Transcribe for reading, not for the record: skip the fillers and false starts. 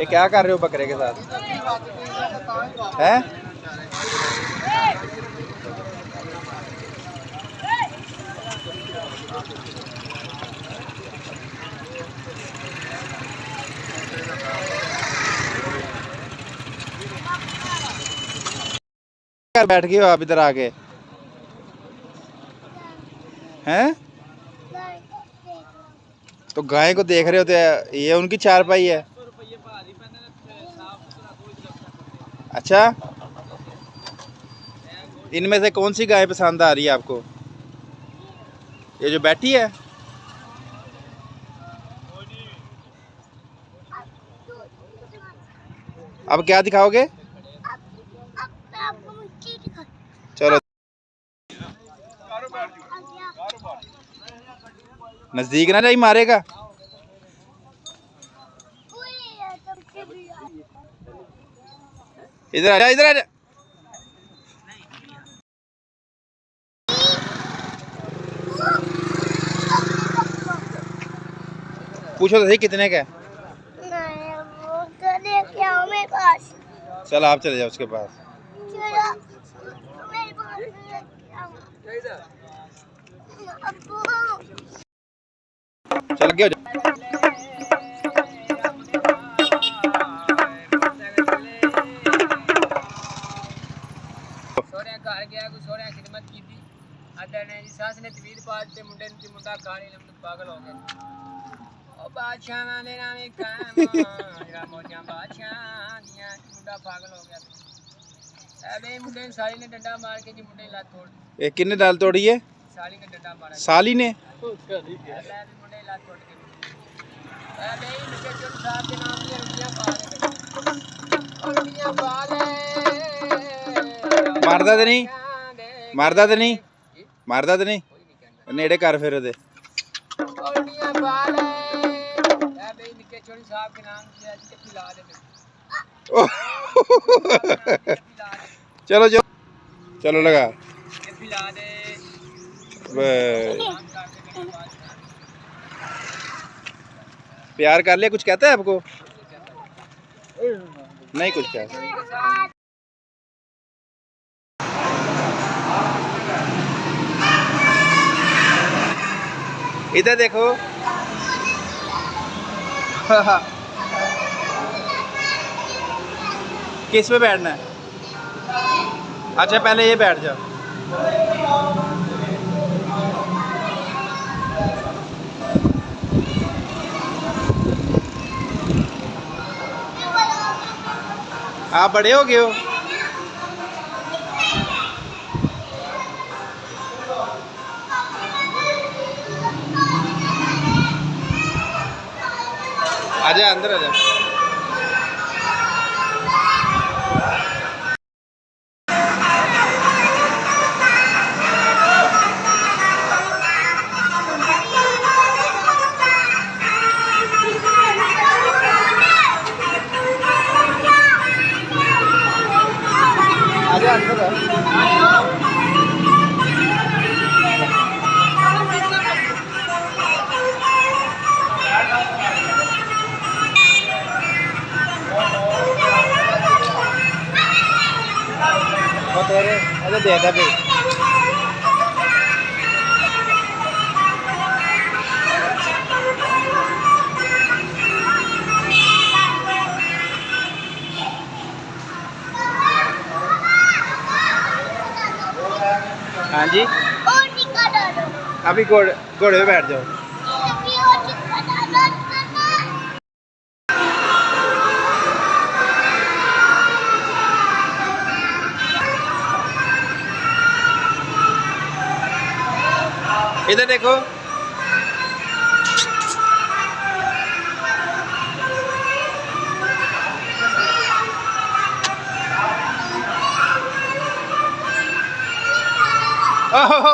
ये क्या कर रहे हो बकरे के साथ हैं? बैठ गए हो आप इधर आके हैं? तो गाय को देख रहे हो तो ये उनकी चारपाई है। अच्छा, इनमें से कौन सी गाय पसंद आ रही है आपको? ये जो बैठी है? अब क्या दिखाओगे? चलो नजदीक ना जाइए, मारेगा। इधर आजा, इधर आजा। पूछो तो सही कितने का? चल आप चले जाओ उसके पास। चल गया। घर गया कोई सोहरे खिदमत की थी अड्डा ने जी सास ने तवीर पाट ते मुंडे ने मुंडा खाने लम पागल हो गया ओ बादशाह ने नाम एक काम जरा मोजा बादशाह दिया मुंडा पागल हो गया। अबे मुंडे ने साली ने डंडा मार के जी मुंडे लात तोड़। ये किन्ने दाल तोड़ी है? साली ने डंडा मारा। साली ने? मुंडे लात तोड़ के अबे मुझे जो साहब के नाम लिए रुपया पा ले रुपया पा ले। मारदा तो नहीं? मारदा तो नहीं? मारदा तो नहीं? नेड़े कर फिर ओदे। चलो चलो चलो लगा। प्यार कर लिया? कुछ कहता है आपको? नहीं कुछ कहता। इधर देखो। किस पे बैठना है? अच्छा पहले ये बैठ जाओ। आप बड़े हो गए हो। आजा अंदर आजा। आजा अंदर तेरे अरे दे दे भाई। हाँ जी अभी घोड़े पे बैठ जाओ। इधर देखो। ओहो